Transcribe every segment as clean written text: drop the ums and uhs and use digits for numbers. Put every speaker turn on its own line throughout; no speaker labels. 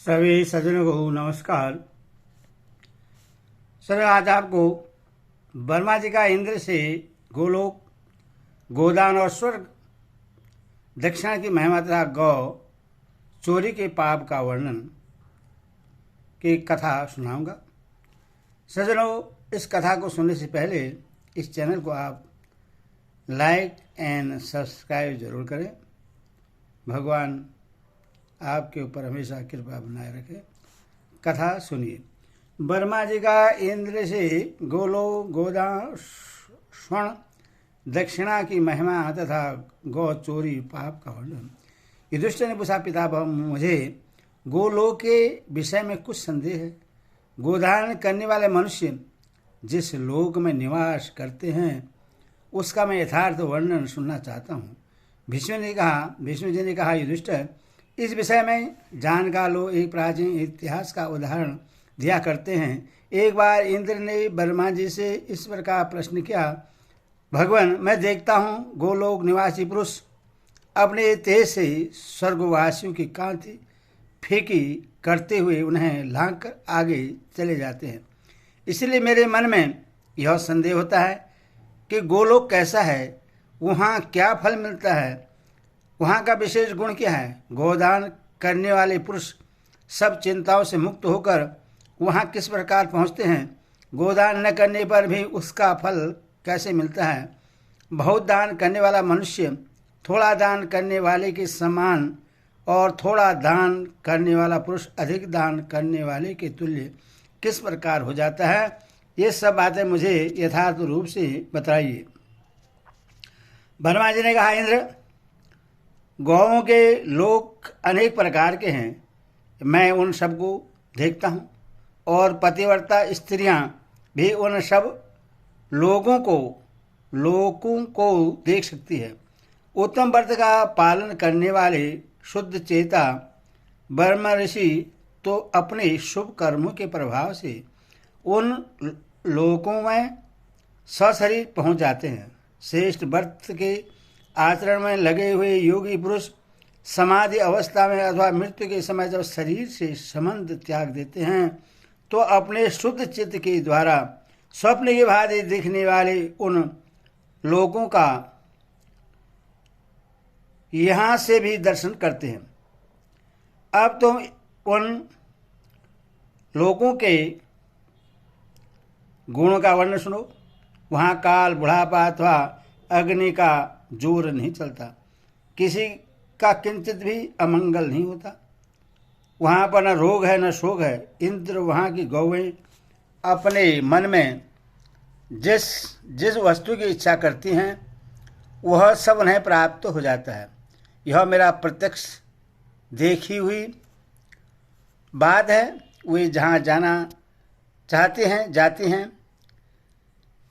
सभी सज्जनों को नमस्कार। सर, आज आपको वर्मा जी का इंद्र से गोलोक, गोदान और स्वर्ग दक्षिणा की महिमा तथा गौ चोरी के पाप का वर्णन की कथा सुनाऊंगा। सज्जनों, इस कथा को सुनने से पहले इस चैनल को आप लाइक एंड सब्सक्राइब जरूर करें। भगवान आपके ऊपर हमेशा कृपा बनाए रखे। कथा सुनिए। वर्मा जी का इंद्र से गोलो, गोदा, स्वर्ण दक्षिणा की महिमा तथा गौ चोरी पाप का वर्णन। युधिष्ठिर ने पूछा, पितामह, मुझे गोलोक के विषय में कुछ संदेह है। गोदान करने वाले मनुष्य जिस लोक में निवास करते हैं उसका मैं यथार्थ वर्णन सुनना चाहता हूँ। विष्णु जी ने कहा, युधिष्ठिर, इस विषय में जानकार लोग एक प्राचीन इतिहास का उदाहरण दिया करते हैं। एक बार इंद्र ने वर्मा जी से इस प्रकार प्रश्न किया, भगवान, मैं देखता हूँ गोलोक निवासी पुरुष अपने तेज से स्वर्गवासियों की कांति फीकी करते हुए उन्हें लांघ कर आगे चले जाते हैं। इसलिए मेरे मन में यह संदेह होता है कि गोलोक कैसा है, वहाँ क्या फल मिलता है, वहाँ का विशेष गुण क्या है। गोदान करने वाले पुरुष सब चिंताओं से मुक्त होकर वहाँ किस प्रकार पहुँचते हैं। गोदान न करने पर भी उसका फल कैसे मिलता है। बहुत दान करने वाला मनुष्य थोड़ा दान करने वाले के समान और थोड़ा दान करने वाला पुरुष अधिक दान करने वाले के तुल्य किस प्रकार हो जाता है। ये सब बातें मुझे यथार्थ रूप से बताइए। वर्मा जी ने कहा, इंद्र, गौओं के लोक अनेक प्रकार के हैं। मैं उन सबको देखता हूँ और पतिव्रता स्त्रियाँ भी उन सब लोगों को देख सकती है। उत्तम व्रत का पालन करने वाले शुद्ध चेता वर्मा ऋषि तो अपने शुभ कर्मों के प्रभाव से उन लोकों में सशरीर पहुँच जाते हैं। श्रेष्ठ व्रत के आचरण में लगे हुए योगी पुरुष समाधि अवस्था में अथवा मृत्यु के समय जब शरीर से संबंध त्याग देते हैं तो अपने शुद्ध चित्त के द्वारा स्वप्न के भांति दिखने वाले उन लोगों का यहाँ से भी दर्शन करते हैं। अब तुम उन लोगों के गुणों का वर्णन सुनो। वहाँ काल, बुढ़ापा अथवा अग्नि का जोर नहीं चलता, किसी का किंचित भी अमंगल नहीं होता। वहाँ पर न रोग है न शोक है। इंद्र वहाँ की गौएं अपने मन में जिस वस्तु की इच्छा करती हैं वह सब उन्हें प्राप्त हो जाता है। यह मेरा प्रत्यक्ष देखी हुई बात है। वे जहाँ जाना चाहते हैं जाती हैं,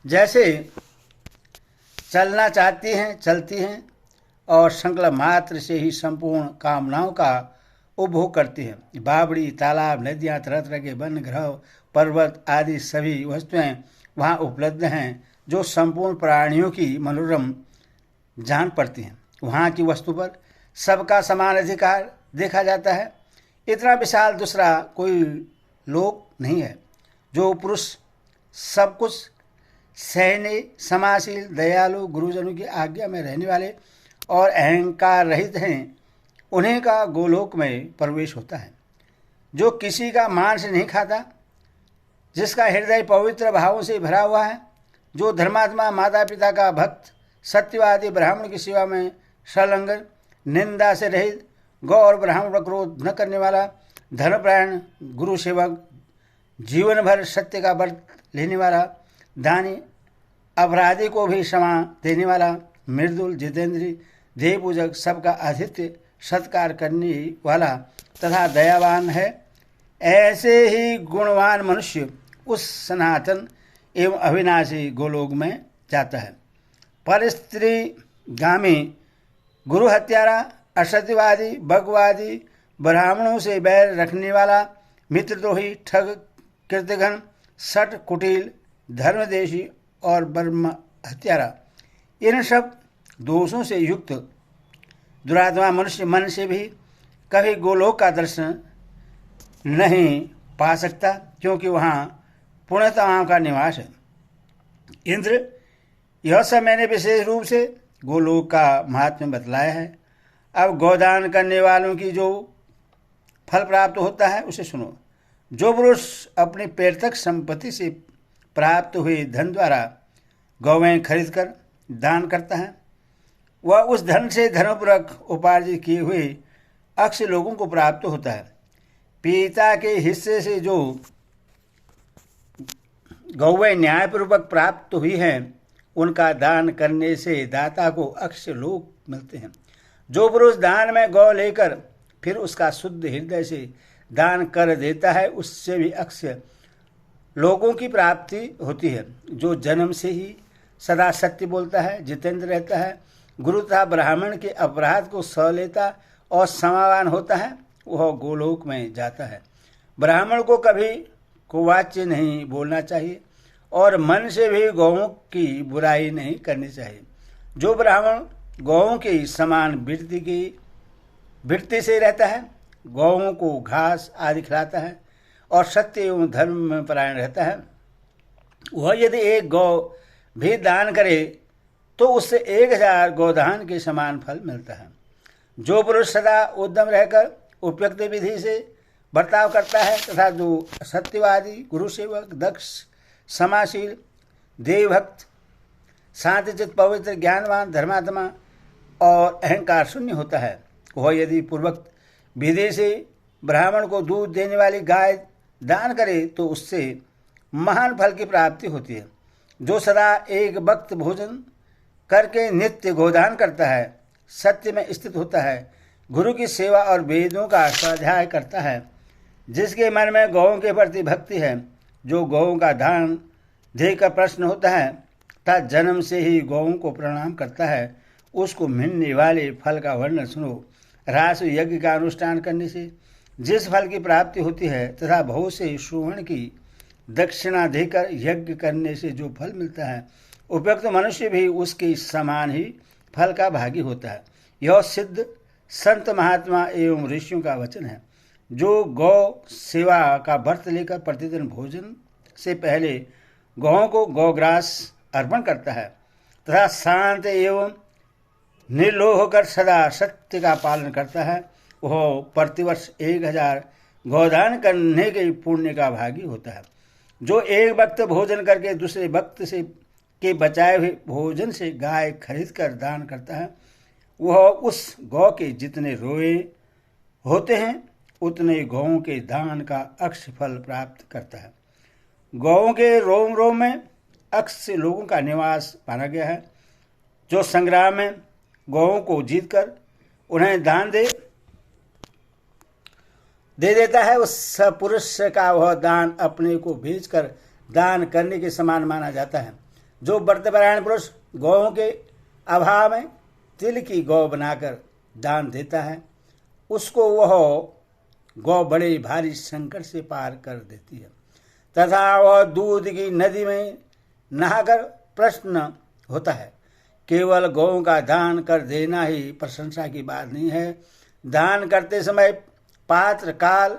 जैसे चलना चाहती हैं चलती हैं, और संकल्प मात्र से ही संपूर्ण कामनाओं का उपभोग करती हैं। बावड़ी, तालाब, नदियाँ, तरह तरह के वन, ग्रह, पर्वत आदि सभी वस्तुएं वहाँ उपलब्ध हैं जो संपूर्ण प्राणियों की मनोरम जान पड़ती हैं। वहाँ की वस्तु पर सबका समान अधिकार देखा जाता है। इतना विशाल दूसरा कोई लोक नहीं है। जो पुरुष सब कुछ सहने, समाशील, दयालु, गुरुजनों की आज्ञा में रहने वाले और अहंकार रहित हैं, उन्हीं का गोलोक में प्रवेश होता है। जो किसी का मांस नहीं खाता, जिसका हृदय पवित्र भावों से भरा हुआ है, जो धर्मात्मा, माता पिता का भक्त, सत्यवादी, ब्राह्मण की सेवा में संलग्न, निंदा से रहित, गौ और ब्राह्मण पर क्रोध न करने वाला, धर्मपरायण, गुरु सेवक, जीवन भर सत्य का व्रत लेने वाला, दानी, अपराधी को भी क्षमा देने वाला, मृदुल, जितेंद्री, देव पूजक, सबका आतिथ्य सत्कार करने वाला तथा दयावान है, ऐसे ही गुणवान मनुष्य उस सनातन एवं अविनाशी गोलोक में जाता है। पर स्त्री गामी, गुरु हत्यारा, असत्यवादी, भगवादी, ब्राह्मणों से बैर रखने वाला, मित्रद्रोही, ठग, कृतघ्न, सट, कुटिल, धर्मदेशी और ब्रह्म हत्यारा, इन सब दोषों से युक्त दुरात्मा मनुष्य मन से भी कभी गोलोक का दर्शन नहीं पा सकता, क्योंकि वहाँ पूर्णतमाओं का निवास है। इंद्र, यह सब मैंने विशेष रूप से गोलोक का महात्म्य बतलाया है। अब गोदान करने वालों की जो फल प्राप्त होता है उसे सुनो। जो पुरुष अपनी पैतृक संपत्ति से प्राप्त हुए धन द्वारा गौवें खरीद कर दान करता है, वह उस धन से धर्मपूर्वक उपार्जित किए हुए अक्ष लोगों को प्राप्त होता है। पिता के हिस्से से जो गौवें न्यायपूर्वक प्राप्त हुई हैं, उनका दान करने से दाता को अक्ष लोक मिलते हैं। जो पुरुष दान में गौ लेकर फिर उसका शुद्ध हृदय से दान कर देता है, उससे भी अक्ष लोगों की प्राप्ति होती है। जो जन्म से ही सदा सत्य बोलता है, जितेंद्र रहता है, गुरु तथा ब्राह्मण के अपराध को सह लेता और समावान होता है, वह गोलोक में जाता है। ब्राह्मण को कभी कुवाच्य नहीं बोलना चाहिए और मन से भी गौओं की बुराई नहीं करनी चाहिए। जो ब्राह्मण गौओं की समान वृत्ति से रहता है, गौओं को घास आदि खिलाता है और सत्य एवं धर्म में परायण रहता है, वह यदि एक गौ भी दान करे तो उससे 1000 गोदान के समान फल मिलता है। जो पुरुष सदा उद्यम रहकर उपयुक्त विधि से बर्ताव करता है तथा जो सत्यवादी, गुरु सेवक, दक्ष, समाशील, देवभक्त, शांतिचित, पवित्र, ज्ञानवान, धर्मात्मा और अहंकार शून्य होता है, वह यदि पूर्वक विधि से ब्राह्मण को दूध देने वाली गाय दान करे तो उससे महान फल की प्राप्ति होती है। जो सदा एक वक्त भोजन करके नित्य गोदान करता है, सत्य में स्थित होता है, गुरु की सेवा और वेदों का स्वाध्याय करता है, जिसके मन में गौओं के प्रति भक्ति है, जो गौओं का दान देकर प्रश्न होता है तथा जन्म से ही गौओं को प्रणाम करता है, उसको मिलने वाले फल का वर्णन सुनो। रास यज्ञ का अनुष्ठान करने से जिस फल की प्राप्ति होती है तथा बहुत से सुवर्ण की दक्षिणा देकर यज्ञ करने से जो फल मिलता है, उपयुक्त मनुष्य भी उसके समान ही फल का भागी होता है। यह सिद्ध संत महात्मा एवं ऋषियों का वचन है। जो गौ सेवा का व्रत लेकर प्रतिदिन भोजन से पहले गौओं को गौग्रास अर्पण करता है तथा शांत एवं निर्लोह होकर सदा सत्य का पालन करता है, वह प्रतिवर्ष 1000 गौदान करने के पुण्य का भागी होता है। जो एक वक्त भोजन करके दूसरे वक्त से के बचाए हुए भोजन से गाय खरीद कर दान करता है, वह उस गौ के जितने रोए होते हैं उतने गौओं के दान का अक्ष फल प्राप्त करता है। गौओं के रोम रोम में अक्ष से लोगों का निवास माना गया है। जो संग्राम में गौओं को जीतकर उन्हें दान दे देता है, उस पुरुष का वह दान अपने को बेचकर दान करने के समान माना जाता है। जो व्रतपरायण पुरुष गौओं के अभाव में तिल की गौ बनाकर दान देता है, उसको वह गौ बड़े भारी संकट से पार कर देती है तथा वह दूध की नदी में नहाकर प्रसन्न होता है। केवल गौओं का दान कर देना ही प्रशंसा की बात नहीं है। दान करते समय पात्र, काल,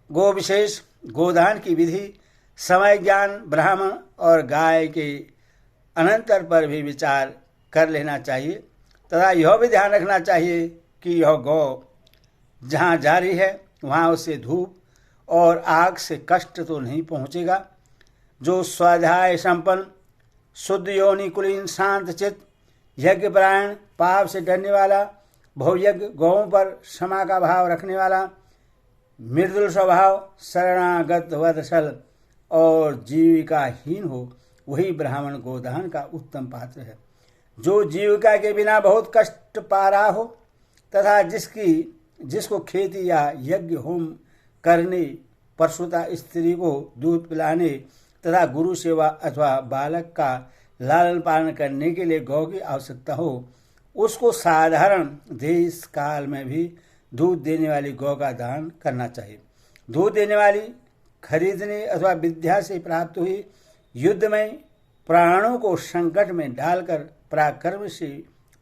गो विशेष, गोदान की विधि, समय, ज्ञान, ब्राह्मण और गाय के अनंतर पर भी विचार कर लेना चाहिए तथा यह भी ध्यान रखना चाहिए कि यह गौ जहाँ जा रही है वहाँ उसे धूप और आग से कष्ट तो नहीं पहुँचेगा। जो स्वाध्याय संपन्न, शुद्ध योनि, कुलीन, शांत चित्त, यज्ञपरायण, पाप से डरने वाला, बहुयज्ञ, गौओं पर क्षमा का भाव रखने वाला, मृदुल स्वभाव, शरणागत, वत्सल और जीविकाहीन हो, वही ब्राह्मण गोदान का उत्तम पात्र है। जो जीविका के बिना बहुत कष्ट पा रहा हो तथा जिसको खेती या यज्ञ होम करने, परसुता स्त्री को दूध पिलाने तथा गुरु सेवा अथवा बालक का लालन पालन करने के लिए गौ की आवश्यकता हो, उसको साधारण देश काल में भी दूध देने वाली गौ का दान करना चाहिए। दूध देने वाली खरीदने अथवा विद्या से प्राप्त हुई, युद्ध में प्राणों को संकट में डालकर पराक्रम से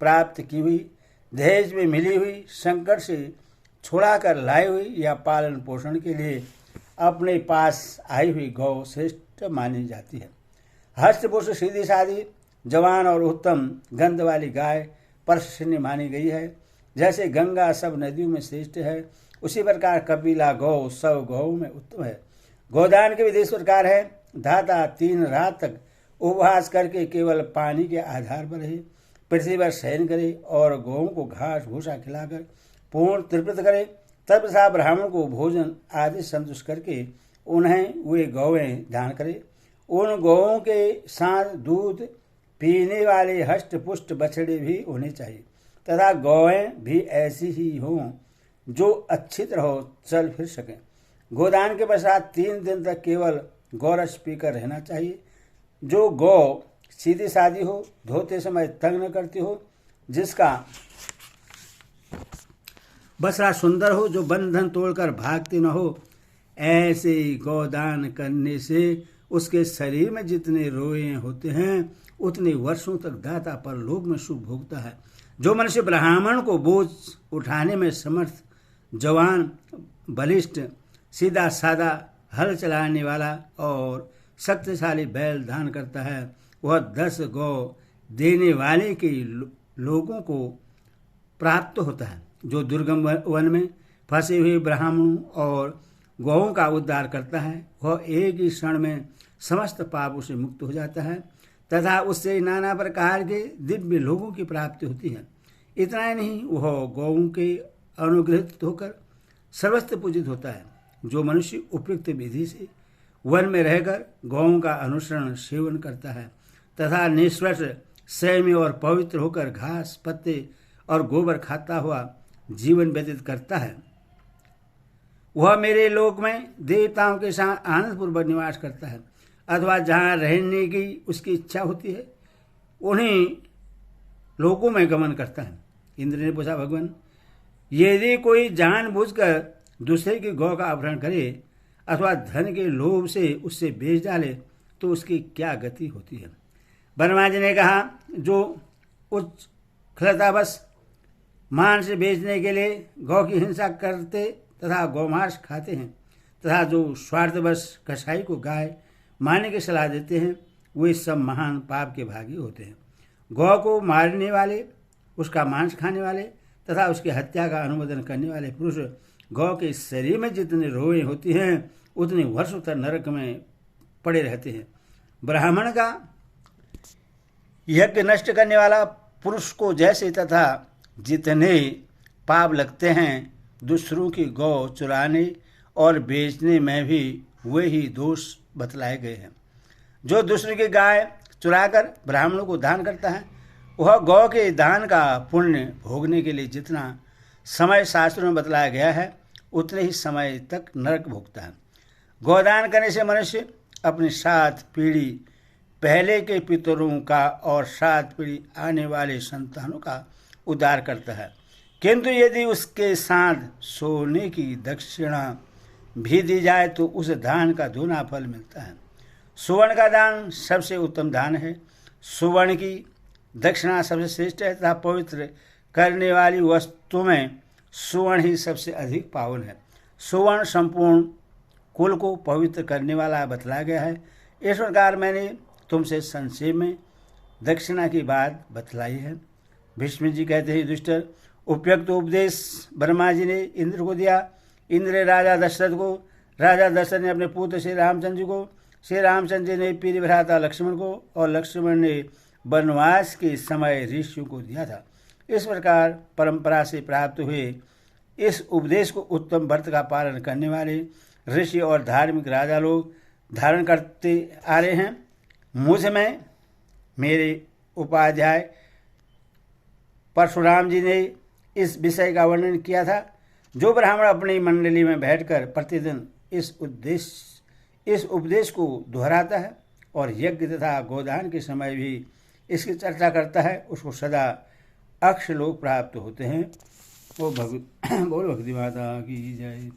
प्राप्त की हुई, दहेज में मिली हुई, संकट से छुड़ा कर लाई हुई या पालन पोषण के लिए अपने पास आई हुई गौ श्रेष्ठ मानी जाती है। हष्टपुष्ट सीधी सादी जवान और उत्तम गंध वाली गाय प्रशंसनीय मानी गई है। जैसे गंगा सब नदियों में श्रेष्ठ है, उसी प्रकार कपिला गौ सब गौ में उत्तम है। गोदान के विधि इस प्रकार है। दाता 3 रात तक उपवास करके केवल पानी के आधार पर रहे, पृथ्वी पर शयन करे और गौओं को घास भूसा खिलाकर पूर्ण तृप्त करे। तत्पश्चात ब्राह्मण को भोजन आदि संतुष्ट करके उन्हें वे गौएं दान करे। उन गौओं के साथ दूध पीने वाले हष्ट पुष्ट बछड़े भी होने चाहिए तथा गौएं भी ऐसी ही हों जो अच्छी तरह चल फिर सकें। गोदान के पश्चात 3 दिन तक केवल गौरस पीकर रहना चाहिए। जो गौ सीधी सादी हो, धोते समय तंग न करती हो, जिसका बछड़ा सुंदर हो, जो बंधन तोड़कर भागती न हो, ऐसे गौदान करने से उसके शरीर में जितने रोए होते हैं उतने वर्षों तक दाता परलोक में सुख भोगता है। जो मनुष्य ब्राह्मण को बोझ उठाने में समर्थ, जवान, बलिष्ठ, सीधा सादा, हल चलाने वाला और शक्तिशाली बैल दान करता है, वह 10 गौ देने वाले के लोगों को प्राप्त होता है। जो दुर्गम वन में फंसे हुए ब्राह्मणों और गौओं का उद्धार करता है, वह एक ही क्षण में समस्त पापों से मुक्त हो जाता है तथा उससे नाना प्रकार के दिव्य लोगों की प्राप्ति होती है। इतना ही नहीं, वह गौओं के अनुग्रहित होकर सर्वस्त्र पूजित होता है। जो मनुष्य उपयुक्त विधि से वन में रहकर गौओं का अनुसरण सेवन करता है तथा निष्वट, संयमी और पवित्र होकर घास, पत्ते और गोबर खाता हुआ जीवन व्यतीत करता है, वह मेरे लोक में देवताओं के साथ आनंदपूर्वक निवास करता है अथवा जहाँ रहने की उसकी इच्छा होती है उन्हीं लोकों में गमन करता है। इंद्र ने पूछा, भगवान, यदि कोई जानबूझकर दूसरे की गौ का अपहरण करे अथवा धन के लोभ से उससे बेच डाले तो उसकी क्या गति होती है? ब्रह्मा जी ने कहा, जो उच्छलतावश मांस बेचने के लिए गौ की हिंसा करते तथा गौमांस खाते हैं तथा जो स्वार्थवश कसाई को गाय मारने की सलाह देते हैं, वे सब महान पाप के भागी होते हैं। गौ को मारने वाले, उसका मांस खाने वाले तथा उसकी हत्या का अनुमोदन करने वाले पुरुष गौ के शरीर में जितने रोएं होती हैं उतने वर्षों तक नरक में पड़े रहते हैं। ब्राह्मण का यज्ञ नष्ट करने वाला पुरुष को जैसे तथा जितने पाप लगते हैं, दूसरों की गौ चुराने और बेचने में भी वही दोष बतलाए गए हैं। जो दूसरे की गाय चुराकर ब्राह्मणों को दान करता है, वह गौ के दान का पुण्य भोगने के लिए जितना समय शास्त्रों में बतलाया गया है उतने ही समय तक नरक भोगता है। गौदान करने से मनुष्य अपनी 7 पीढ़ी पहले के पितरों का और 7 पीढ़ी आने वाले संतानों का उद्धार करता है। किंतु यदि उसके साथ सोने की दक्षिणा भी दी जाए तो उस दान का दूना फल मिलता है। सुवर्ण का दान सबसे उत्तम दान है। सुवर्ण की दक्षिणा सबसे श्रेष्ठ है तथा पवित्र करने वाली वस्तु में सुवर्ण ही सबसे अधिक पावन है। सुवर्ण संपूर्ण कुल को पवित्र करने वाला बतलाया गया है। इस प्रकार मैंने तुमसे संक्षेप में दक्षिणा की बात बतलाई है। भीष्म जी कहते हैं, दुष्टर, उपयुक्त उपदेश ब्रह्मा जी ने इंद्र को दिया। इंद्र ने राजा दशरथ को, राजा दशरथ ने अपने पुत्र श्री रामचंद्र जी को, श्री रामचंद्र जी ने प्रिय भ्राता लक्ष्मण को और लक्ष्मण ने वनवास के समय ऋषियों को दिया था। इस प्रकार परंपरा से प्राप्त हुए इस उपदेश को उत्तम व्रत का पालन करने वाले ऋषि और धार्मिक राजा लोग धारण करते आ रहे हैं। मुझ में मेरे उपाध्याय परशुराम जी ने इस विषय का वर्णन किया था। जो ब्राह्मण अपनी मंडली में बैठकर प्रतिदिन इस उपदेश को दोहराता है और यज्ञ तथा गोदान के समय भी इसकी चर्चा करता है, उसको सदा अक्ष लोक प्राप्त होते हैं। बोल भक्ति माता की जय।